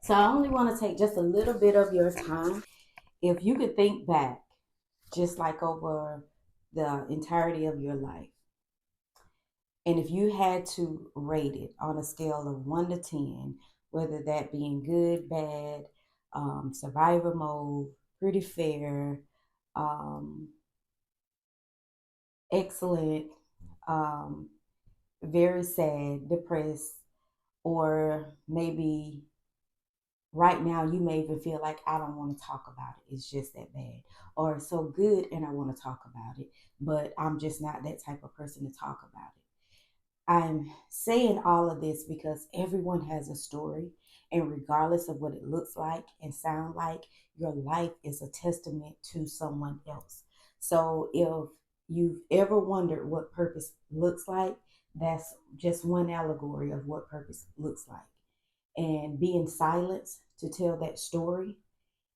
So I only want to take just a little bit of your time. If you could think back, just like over the entirety of your life, and if you had to rate it on a scale of 1 to 10, whether that being good, bad, survivor mode, pretty fair, um, excellent, um, very sad, depressed, or maybe right now you may even feel like I don't want to talk about it. It's just that bad. Or it's so good and I want to talk about it, but I'm just not that type of person to talk about it. I'm saying all of this because everyone has a story, and regardless of what it looks like and sound like, your life is a testament to someone else. So if you've ever wondered what purpose looks like, that's just one allegory of what purpose looks like. And being silenced to tell that story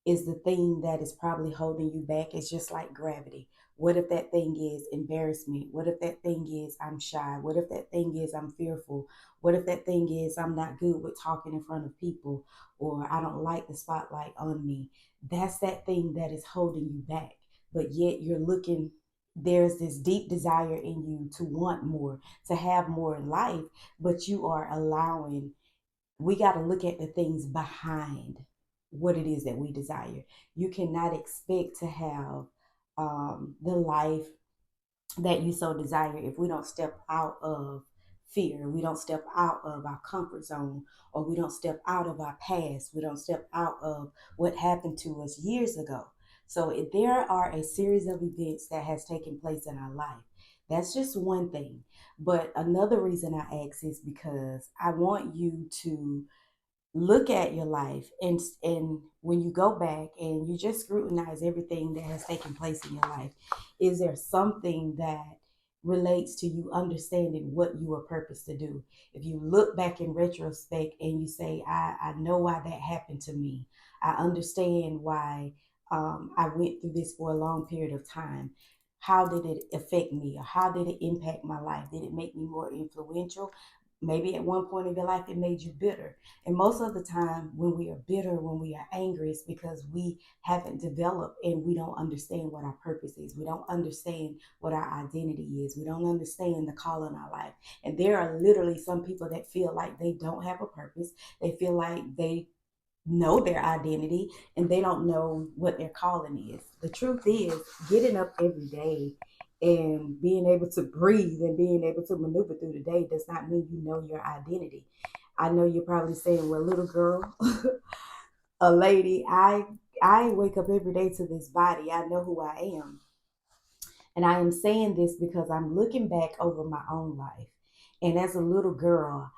is the thing that is probably holding you back. It's just like gravity. What if that thing is embarrassment? What if that thing is I'm shy? What if that thing is I'm fearful? What if that thing is I'm not good with talking in front of people, or I don't like the spotlight on me? That's that thing that is holding you back. But yet you're looking, there's this deep desire in you to want more, to have more in life, but you are allowing, we got to look at the things behind what it is that we desire. You cannot expect to have the life that you so desire if we don't step out of fear, we don't step out of our comfort zone, or we don't step out of our past, we don't step out of what happened to us years ago. So if there are a series of events that has taken place in our life. That's just one thing. But another reason I ask is because I want you to look at your life, and when you go back and you just scrutinize everything that has taken place in your life, is there something that relates to you understanding what you were purposed to do? If you look back in retrospect and you say, I know why that happened to me, I understand why I went through this for a long period of time. How did it affect me, or how did it impact my life? Did it make me more influential? Maybe at one point in your life it made you bitter. And most of the time, when we are bitter, when we are angry, it's because we haven't developed and we don't understand what our purpose is. We don't understand what our identity is. We don't understand the call in our life. And there are literally some people that feel like they don't have a purpose. They feel like they know their identity and they don't know what their calling is. The truth is, getting up every day and being able to breathe and being able to maneuver through the day does not mean you know your identity. I know you're probably saying, well, little girl, a lady, I wake up every day to this body. I know who I am. And I am saying this because I'm looking back over my own life. And as a little girl,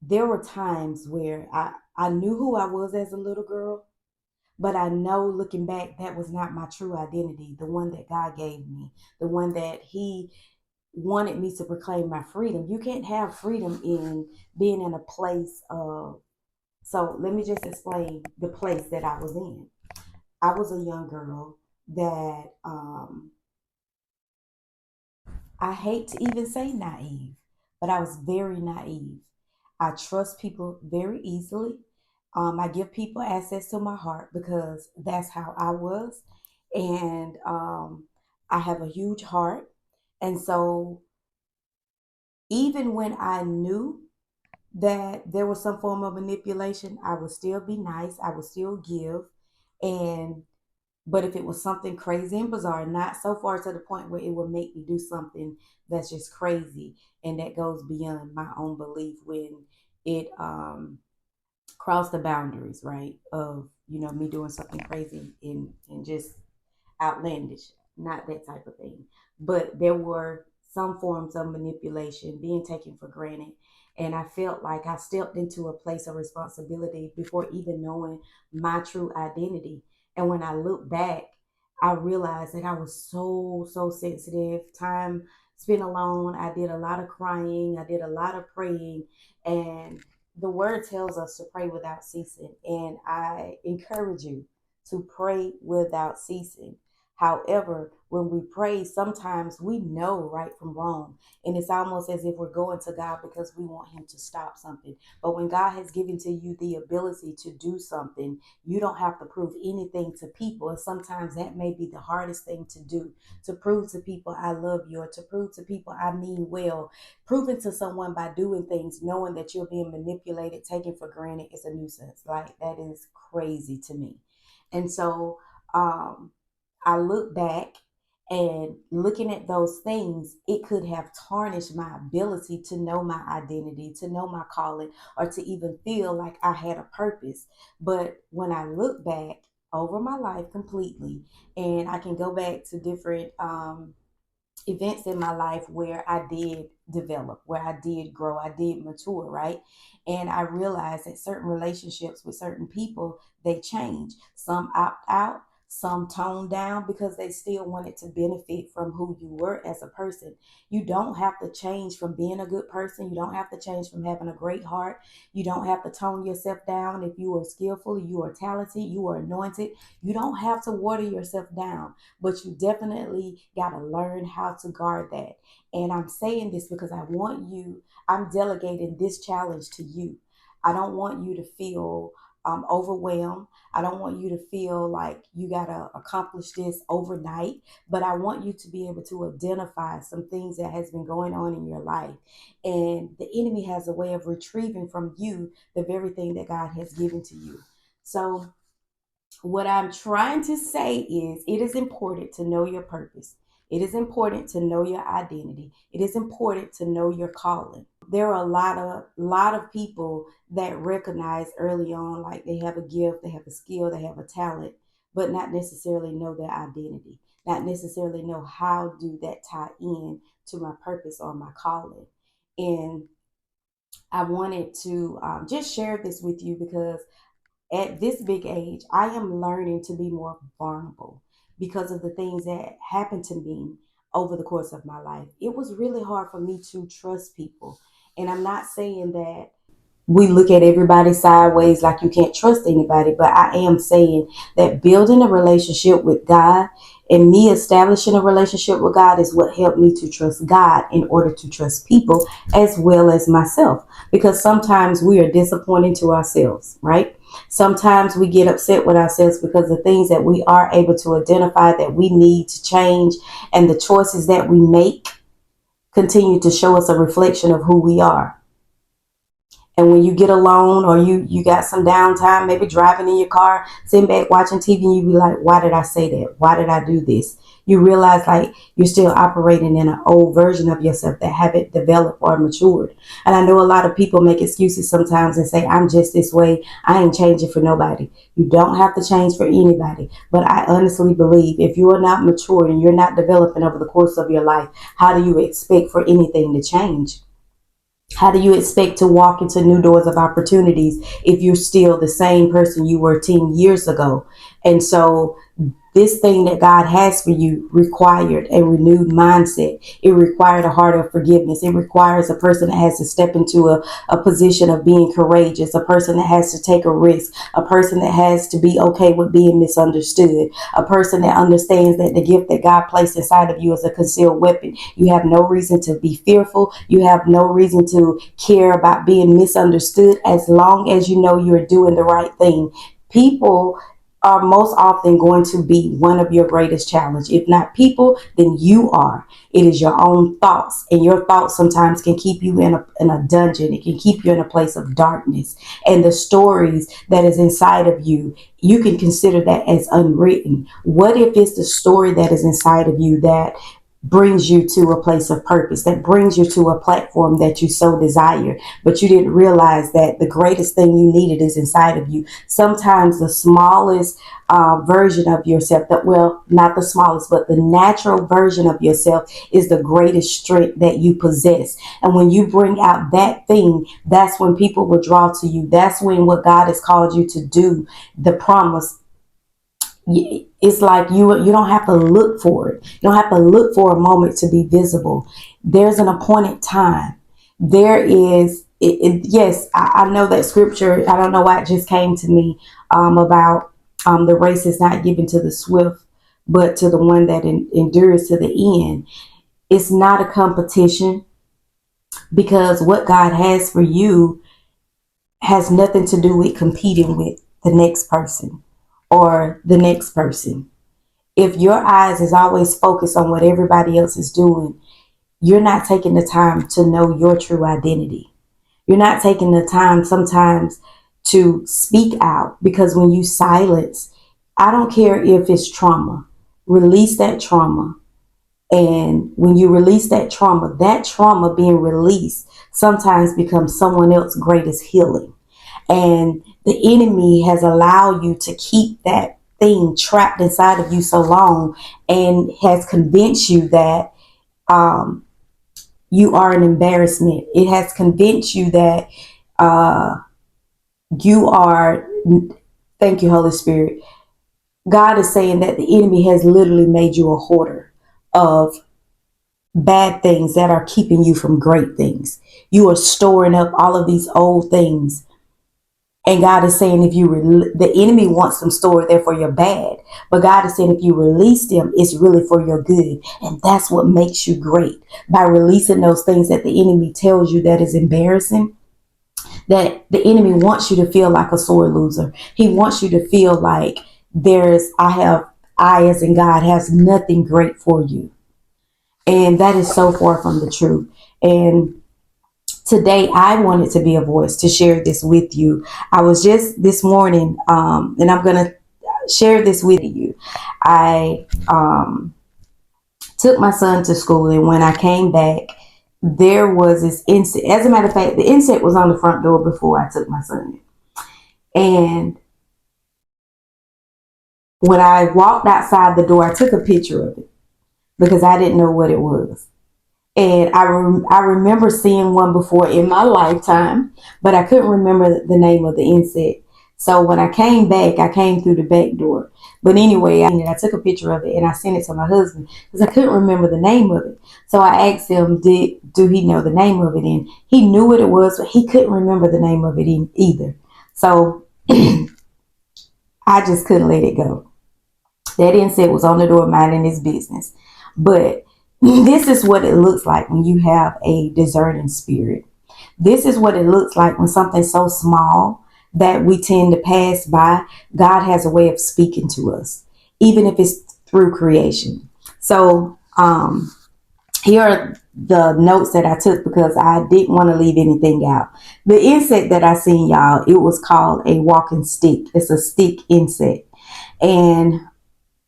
there were times where I knew who I was as a little girl, but I know looking back, that was not my true identity, the one that God gave me, the one that He wanted me to proclaim my freedom. You can't have freedom in being in a place of, so let me just explain the place that I was in. I was a young girl that I hate to even say naive, but I was very naive. I trust people very easily. I give people access to my heart because that's how I was. And I have a huge heart. And so even when I knew that there was some form of manipulation, I would still be nice. I would still give. And but if it was something crazy and bizarre, not so far to the point where it would make me do something that's just crazy and that goes beyond my own belief, when it crossed the boundaries, right? Of, me doing something crazy and just outlandish, not that type of thing. But there were some forms of manipulation being taken for granted. And I felt like I stepped into a place of responsibility before even knowing my true identity. And when I look back, I realized that I was so, so sensitive. Time spent alone. I did a lot of crying. I did a lot of praying. And the word tells us to pray without ceasing. And I encourage you to pray without ceasing. However, when we pray, sometimes we know right from wrong. And it's almost as if we're going to God because we want Him to stop something. But when God has given to you the ability to do something, you don't have to prove anything to people. And sometimes that may be the hardest thing to do, to prove to people I love you, or to prove to people I mean well. Proving to someone by doing things, knowing that you're being manipulated, taken for granted, is a nuisance. Like, that is crazy to me. And so, um, I look back, and looking at those things, it could have tarnished my ability to know my identity, to know my calling, or to even feel like I had a purpose. But when I look back over my life completely, and I can go back to different events in my life where I did develop, where I did grow, I did mature, right? And I realized that certain relationships with certain people, they change. Some opt out, some tone down because they still wanted to benefit from who you were as a person. You don't have to change from being a good person. You don't have to change from having a great heart. You don't have to tone yourself down if you are skillful, you are talented, you are anointed. You don't have to water yourself down, but you definitely got to learn how to guard that. And I'm saying this because I'm delegating this challenge to you. I don't want you to feel overwhelmed. I don't want you to feel like you got to accomplish this overnight, but I want you to be able to identify some things that has been going on in your life. And the enemy has a way of retrieving from you the very thing that God has given to you. So what I'm trying to say is, it is important to know your purpose. It is important to know your identity. It is important to know your calling. There are a lot of people that recognize early on like they have a gift, they have a skill, they have a talent, but not necessarily know their identity, not necessarily know how do that tie in to my purpose or my calling. And I wanted to just share this with you because at this big age, I am learning to be more vulnerable because of the things that happened to me over the course of my life. It was really hard for me to trust people. And I'm not saying that we look at everybody sideways like you can't trust anybody, but I am saying that building a relationship with God and me establishing a relationship with God is what helped me to trust God in order to trust people as well as myself. Because sometimes we are disappointing to ourselves, right? Sometimes we get upset with ourselves because the things that we are able to identify that we need to change and the choices that we make continue to show us a reflection of who we are. And when you get alone or you got some downtime, maybe driving in your car, sitting back watching TV, and you be like, why did I say that? Why did I do this? You realize like you're still operating in an old version of yourself that haven't developed or matured. And I know a lot of people make excuses sometimes and say, I'm just this way. I ain't changing for nobody. You don't have to change for anybody. But I honestly believe if you are not matured and you're not developing over the course of your life, how do you expect for anything to change? How do you expect to walk into new doors of opportunities if you're still the same person you were 10 years ago? And so this thing that God has for you required a renewed mindset. It required a heart of forgiveness. It requires a person that has to step into a position of being courageous, a person that has to take a risk, a person that has to be okay with being misunderstood, a person that understands that the gift that God placed inside of you is a concealed weapon. You have no reason to be fearful. You have no reason to care about being misunderstood as long as you know you're doing the right thing. People are most often going to be one of your greatest challenge. If not people, then you are. It is your own thoughts, and your thoughts sometimes can keep you in a dungeon. It can keep you in a place of darkness. And the stories that is inside of you, you can consider that as unwritten. What if it's the story that is inside of you that brings you to a place of purpose, that brings you to a platform that you so desire, but you didn't realize that the greatest thing you needed is inside of you. Sometimes the smallest version of yourself, that, well, not the smallest, but the natural version of yourself is the greatest strength that you possess. And when you bring out that thing, that's when people will draw to you. That's when what God has called you to do, the promise, it's like you don't have to look for it. You don't have to look for a moment to be visible. There's an appointed time. There is yes, I know that scripture. I don't know why it just came to me about the race is not given to the swift, but to the one that endures to the end. It's not a competition, because what God has for you has nothing to do with competing with the next person or the next person. If your eyes is always focused on what everybody else is doing, you're not taking the time to know your true identity. You're not taking the time sometimes to speak out, because when you silence, I don't care if it's trauma, release that trauma. And when you release that trauma being released sometimes becomes someone else's greatest healing. And the enemy has allowed you to keep that thing trapped inside of you so long, and has convinced you that um, you are an embarrassment. It has convinced you that uh, you are, thank you, Holy Spirit. God is saying that the enemy has literally made you a hoarder of bad things that are keeping you from great things. You are storing up all of these old things. And God is saying, if you, the enemy wants them stored there for your bad. But God is saying, if you release them, it's really for your good. And that's what makes you great. By releasing those things that the enemy tells you that is embarrassing, that the enemy wants you to feel like a sore loser. He wants you to feel like I as in God has nothing great for you. And that is so far from the truth. And today I wanted to be a voice to share this with you. I was just this morning, and I'm going to share this with you. I took my son to school, and when I came back, there was this insect. As a matter of fact, the insect was on the front door before I took my son. And when I walked outside the door, I took a picture of it because I didn't know what it was. And I remember seeing one before in my lifetime, but I couldn't remember the name of the insect. So when I came back, I came through the back door. But anyway, I took a picture of it and I sent it to my husband because I couldn't remember the name of it. So I asked him, do he know the name of it? And he knew what it was, but he couldn't remember the name of it either. So I just couldn't let it go. That insect was on the door minding his business. But this is what it looks like when you have a discerning spirit. This is what it looks like when something so small that we tend to pass by, God has a way of speaking to us, even if it's through creation. So here are the notes that I took because I didn't want to leave anything out. The insect that I seen, y'all, it was called a walking stick. It's a stick insect. And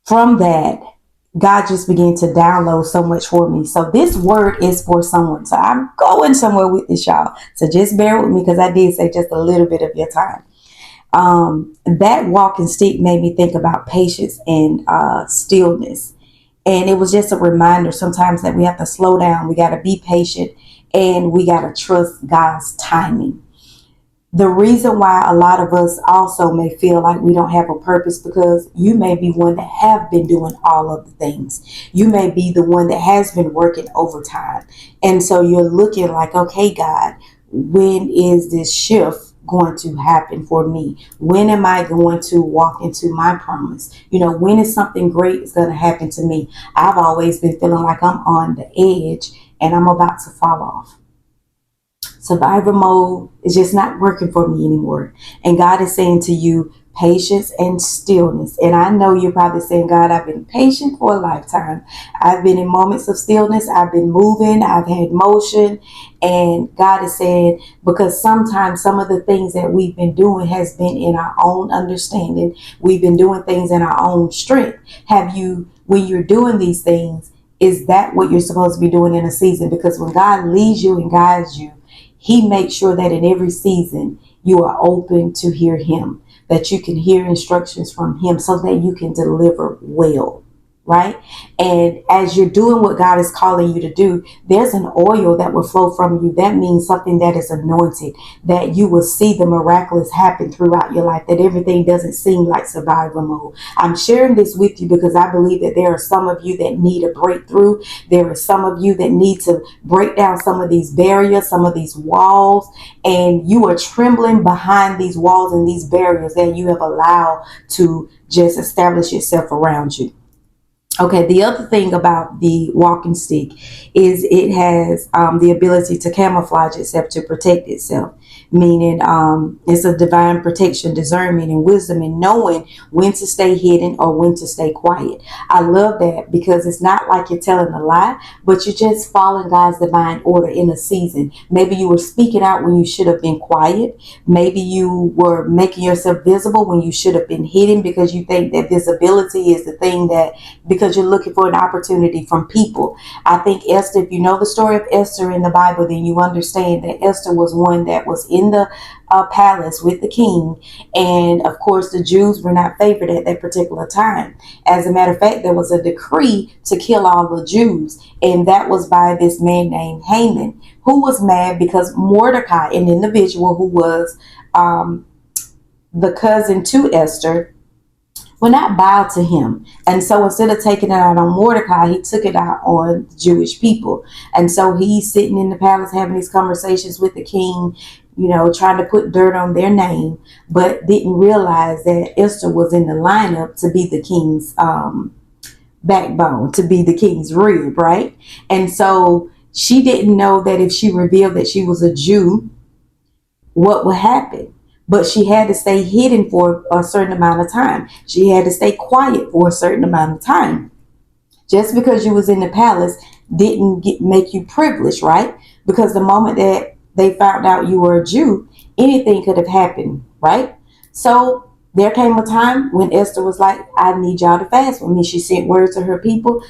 from that, God just began to download so much for me. So this word is for someone. So I'm going somewhere with this, y'all. So just bear with me because I did say just a little bit of your time. That walking stick made me think about patience and stillness. And it was just a reminder sometimes that we have to slow down. We got to be patient and we got to trust God's timing. The reason why a lot of us also may feel like we don't have a purpose, because you may be one that have been doing all of the things. You may be the one that has been working overtime. And so you're looking like, okay, God, when is this shift going to happen for me? When am I going to walk into my promise? When is something great is going to happen to me? I've always been feeling like I'm on the edge and I'm about to fall off. Survivor mode is just not working for me anymore. And God is saying to you, patience and stillness. And I know you're probably saying, God, I've been patient for a lifetime. I've been in moments of stillness. I've been moving. I've had motion. And God is saying, because sometimes some of the things that we've been doing has been in our own understanding. We've been doing things in our own strength. When you're doing these things, is that what you're supposed to be doing in a season? Because when God leads you and guides you, He makes sure that in every season you are open to hear Him, that you can hear instructions from Him so that you can deliver well, right? And as you're doing what God is calling you to do, there's an oil that will flow from you. That means something that is anointed, that you will see the miraculous happen throughout your life, that everything doesn't seem like survival mode. I'm sharing this with you because I believe that there are some of you that need a breakthrough. There are some of you that need to break down some of these barriers, some of these walls, and you are trembling behind these walls and these barriers that you have allowed to just establish yourself around you. Okay, the other thing about the walking stick is it has the ability to camouflage itself to protect itself, meaning it's a divine protection, discernment, and wisdom, and knowing when to stay hidden or when to stay quiet. I love that because it's not like you're telling a lie, but you're just following God's divine order in a season. Maybe you were speaking out when you should have been quiet. Maybe you were making yourself visible when you should have been hidden because you think that visibility is the thing that because you're looking for an opportunity from people. I think Esther, if you know the story of Esther in the Bible, then you understand that Esther was one that was in the palace with the king. And of course, the Jews were not favored at that particular time. As a matter of fact, there was a decree to kill all the Jews. And that was by this man named Haman, who was mad because Mordecai, an individual who was the cousin to Esther, will not bow to him. And so instead of taking it out on Mordecai, he took it out on the Jewish people. And so he's sitting in the palace having these conversations with the king, trying to put dirt on their name, but didn't realize that Esther was in the lineup to be the king's backbone, to be the king's rib, right? And so she didn't know that if she revealed that she was a Jew, what would happen. But she had to stay hidden for a certain amount of time. She had to stay quiet for a certain amount of time. Just because you was in the palace didn't make you privileged, right? Because the moment that they found out you were a Jew, anything could have happened, right? So there came a time when Esther was like, I need y'all to fast with me. She sent word to her people.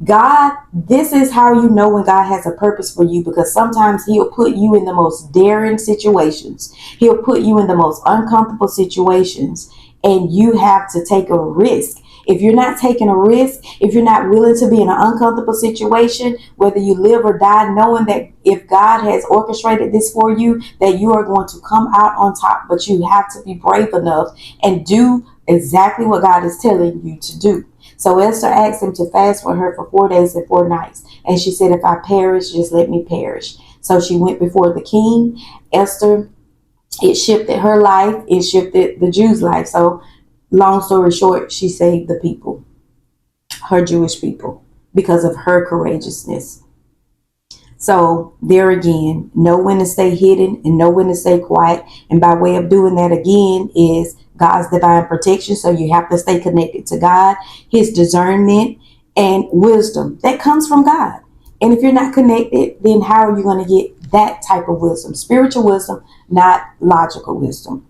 God, this is how you know when God has a purpose for you, because sometimes he'll put you in the most daring situations. He'll put you in the most uncomfortable situations, and you have to take a risk. If you're not taking a risk, if you're not willing to be in an uncomfortable situation, whether you live or die, knowing that if God has orchestrated this for you, that you are going to come out on top, but you have to be brave enough and do exactly what God is telling you to do. So Esther asked him to fast for her for 4 days and 4 nights. And she said, if I perish, just let me perish. So she went before the king. Esther, it shifted her life. It shifted the Jews' life. So long story short, she saved the people, her Jewish people, because of her courageousness. So there again, know when to stay hidden and know when to stay quiet. And by way of doing that again is God's divine protection. So you have to stay connected to God, his discernment and wisdom that comes from God. And if you're not connected, then how are you going to get that type of wisdom? Spiritual wisdom, not logical wisdom.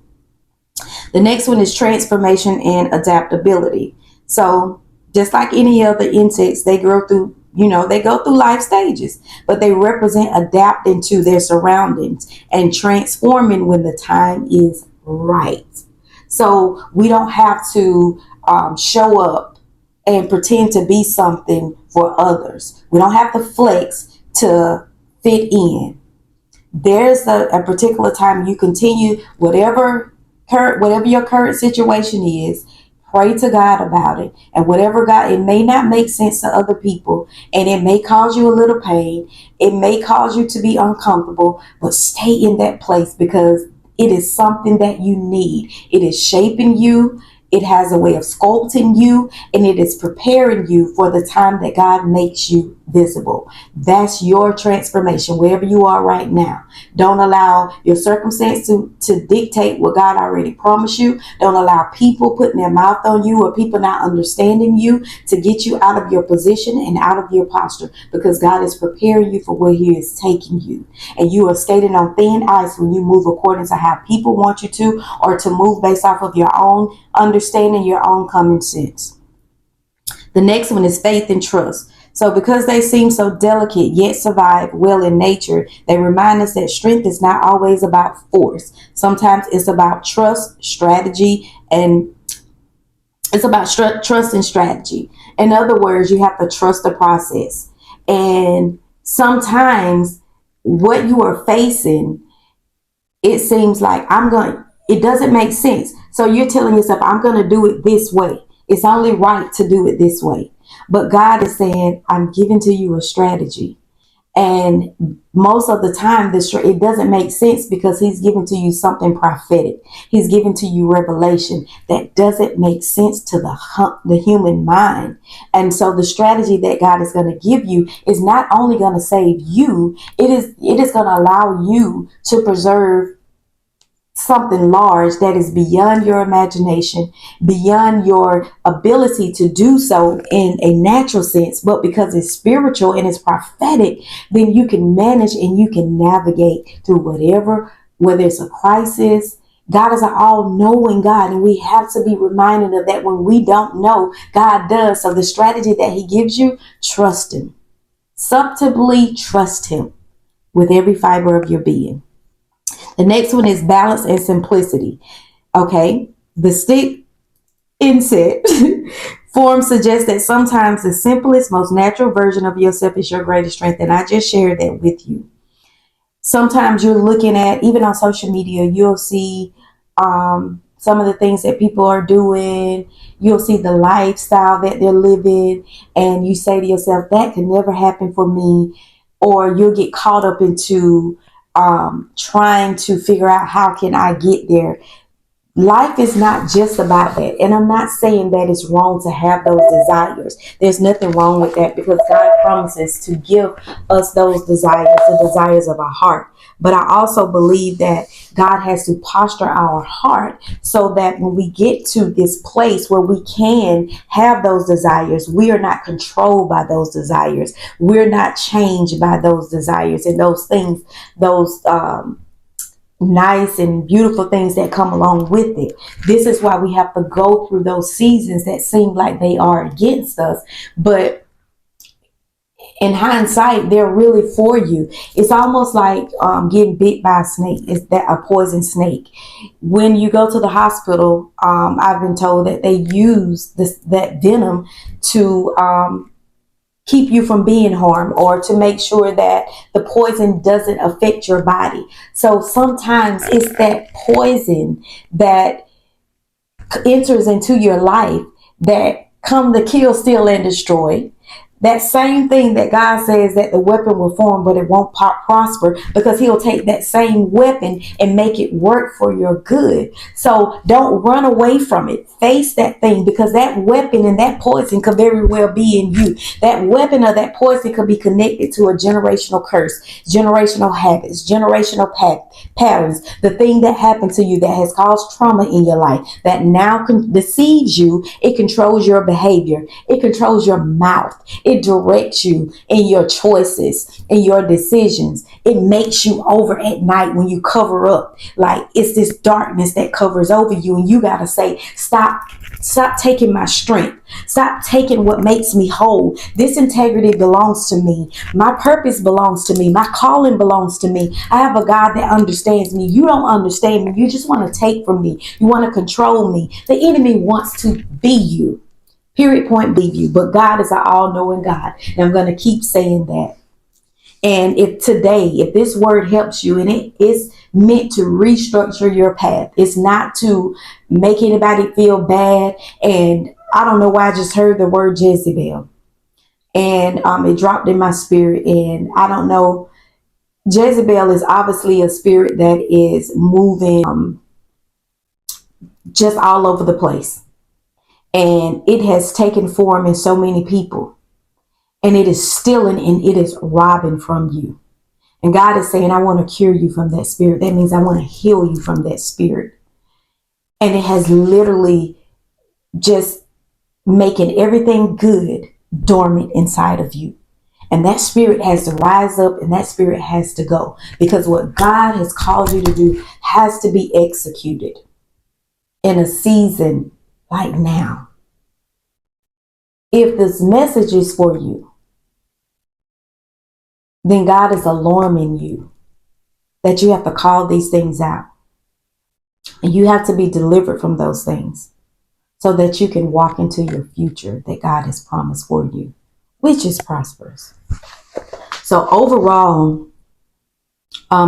The next one is transformation and adaptability. So just like any other insects, they grow through, they go through life stages, but they represent adapting to their surroundings and transforming when the time is right. So we don't have to show up and pretend to be something for others. We don't have to flex to fit in. There's a particular time you continue whatever your current situation is, pray to God about it. And whatever God, it may not make sense to other people, and it may cause you a little pain. It may cause you to be uncomfortable, but stay in that place because it is something that you need. It is shaping you. It has a way of sculpting you, and it is preparing you for the time that God makes you visible. That's your transformation, wherever you are right now. Don't allow your circumstance to dictate what God already promised you. Don't allow people putting their mouth on you or people not understanding you to get you out of your position and out of your posture, because God is preparing you for where he is taking you. And you are skating on thin ice when you move according to how people want you to, or to move based off of your own understanding, your own common sense. The next one is faith and trust. So because they seem so delicate yet survive well in nature, they remind us that strength is not always about force. Sometimes it's about trust, strategy, and it's about trust and strategy. In other words, you have to trust the process. And sometimes what you are facing, it seems like it doesn't make sense. So you're telling yourself, I'm going to do it this way. It's only right to do it this way. But God is saying, I'm giving to you a strategy. And most of the time, it doesn't make sense because he's giving to you something prophetic. He's giving to you revelation that doesn't make sense to the human mind. And so the strategy that God is going to give you is not only going to save you, it is going to allow you to preserve something large that is beyond your imagination, beyond your ability to do so in a natural sense, but because it's spiritual and it's prophetic, then you can manage and you can navigate through whether it's a crisis. God is an all-knowing God, and we have to be reminded of that. When we don't know, God does. So the strategy that he gives you, trust him. Subtly trust him with every fiber of your being. The next one is balance and simplicity. Okay. The stick inset form suggests that sometimes the simplest, most natural version of yourself is your greatest strength. And I just shared that with you. Sometimes you're looking at, even on social media, you'll see some of the things that people are doing. You'll see the lifestyle that they're living. And you say to yourself, that can never happen for me. Or you'll get caught up into trying to figure out how can I get there. Life is not just about that. And I'm not saying that it's wrong to have those desires. There's nothing wrong with that because God promises to give us those desires, the desires of our heart. But I also believe that God has to posture our heart so that when we get to this place where we can have those desires, we are not controlled by those desires. We're not changed by those desires and those things, those nice and beautiful things that come along with it. This is why we have to go through those seasons that seem like they are against us, but in hindsight, they're really for you. It's almost like getting bit by a snake. Is that a poison snake? When you go to the hospital, I've been told that they use that venom to keep you from being harmed or to make sure that the poison doesn't affect your body. So sometimes it's that poison that enters into your life that come to kill, steal, and destroy. That same thing that God says that the weapon will form, but it won't prosper, because he'll take that same weapon and make it work for your good. So don't run away from it. Face that thing, because that weapon and that poison could very well be in you. That weapon or that poison could be connected to a generational curse, generational habits, generational patterns, the thing that happened to you that has caused trauma in your life that now deceives you. It controls your behavior. It controls your mouth. It directs you in your choices, in your decisions. It makes you over at night when you cover up. Like it's this darkness that covers over you, and you got to say, stop taking my strength. Stop taking what makes me whole. This integrity belongs to me. My purpose belongs to me. My calling belongs to me. I have a God that understands me. You don't understand me. You just want to take from me. You want to control me. The enemy wants to be you. Period, point, be you. But God is an all-knowing God. And I'm going to keep saying that. And if this word helps you, and it is meant to restructure your path, it's not to make anybody feel bad. And I don't know why I just heard the word Jezebel, and it dropped in my spirit. And I don't know. Jezebel is obviously a spirit that is moving just all over the place. And it has taken form in so many people. And it is stealing and it is robbing from you. And God is saying, I want to cure you from that spirit. That means I want to heal you from that spirit. And it has literally just making everything good dormant inside of you. And that spirit has to rise up, and that spirit has to go, because what God has called you to do has to be executed in a season like now. If this message is for you, then God is alarming you that you have to call these things out. And you have to be delivered from those things so that you can walk into your future that God has promised for you, which is prosperous. So overall,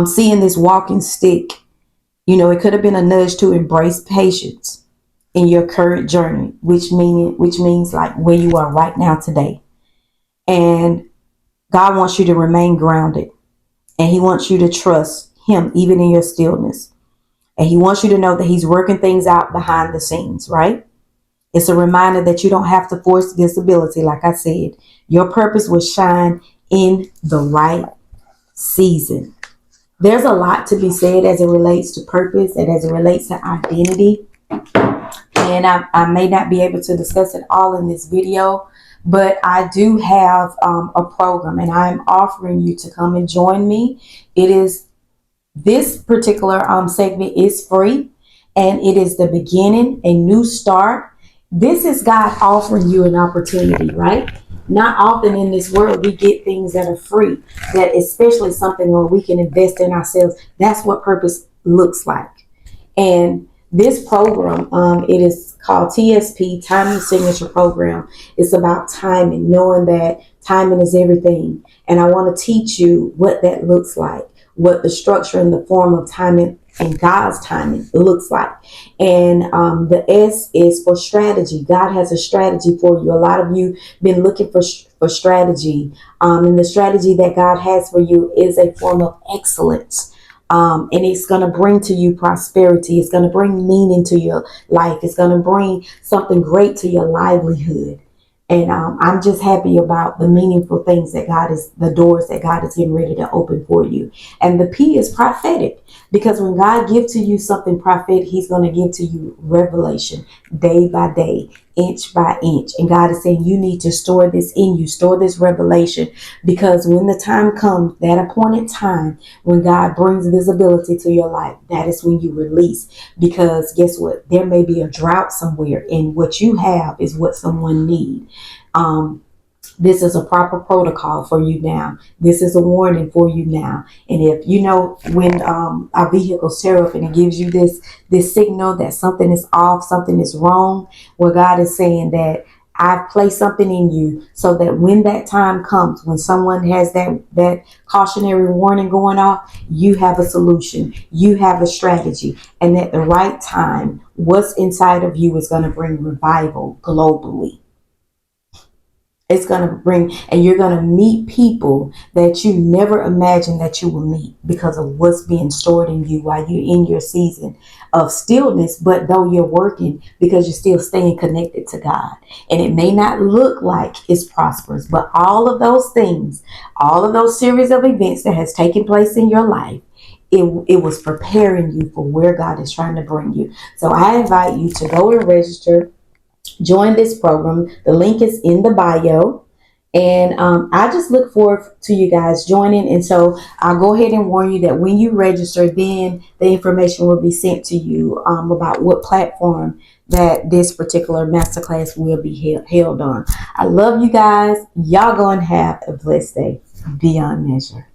seeing this walking stick, it could have been a nudge to embrace patience in your current journey, which means like where you are right now today. And God wants you to remain grounded, and He wants you to trust Him even in your stillness. And He wants you to know that He's working things out behind the scenes, right? It's a reminder that you don't have to force visibility. Like I said, your purpose will shine in the right season. There's a lot to be said as it relates to purpose and as it relates to identity. And I may not be able to discuss it all in this video, but I do have a program, and I'm offering you to come and join me. It is This particular segment is free, and it is the beginning, a new start. This is God offering you an opportunity, right? Not often in this world we get things that are free, that especially something where we can invest in ourselves. That's what purpose looks like. And this program, it is called TSP, Timing Signature Program. It's about timing, knowing that timing is everything. And I want to teach you what that looks like, what the structure and the form of timing and God's timing looks like. And the S is for strategy. God has a strategy for you. A lot of you been looking for strategy. And the strategy that God has for you is a form of excellence. And it's going to bring to you prosperity. It's going to bring meaning to your life. It's going to bring something great to your livelihood. And I'm just happy about the meaningful things that the doors that God is getting ready to open for you. And the P is prophetic, because when God gives to you something prophetic, He's going to give to you revelation day by day, inch by inch. And God is saying you need to store this in you, store this revelation, because when the time comes, that appointed time, when God brings visibility to your life, that is when you release. Because guess what? There may be a drought somewhere, and what you have is what someone needs. This is a proper protocol for you now. This is a warning for you now. And if you know when our vehicles tear up and it gives you this signal that something is off, something is wrong, well, God is saying that I've placed something in you so that when that time comes, when someone has that cautionary warning going off, you have a solution, you have a strategy, and at the right time, what's inside of you is going to bring revival globally. It's going to bring, and you're going to meet people that you never imagined that you will meet because of what's being stored in you while you're in your season of stillness. But though you're working, because you're still staying connected to God, and it may not look like it's prosperous, but all of those things, all of those series of events that has taken place in your life, it was preparing you for where God is trying to bring you. So I invite you to go and register. Join this program. The link is in the bio. And I just look forward to you guys joining. And so I'll go ahead and warn you that when you register, then the information will be sent to you about what platform that this particular masterclass will be held on. I love you guys. Y'all go and have a blessed day beyond measure.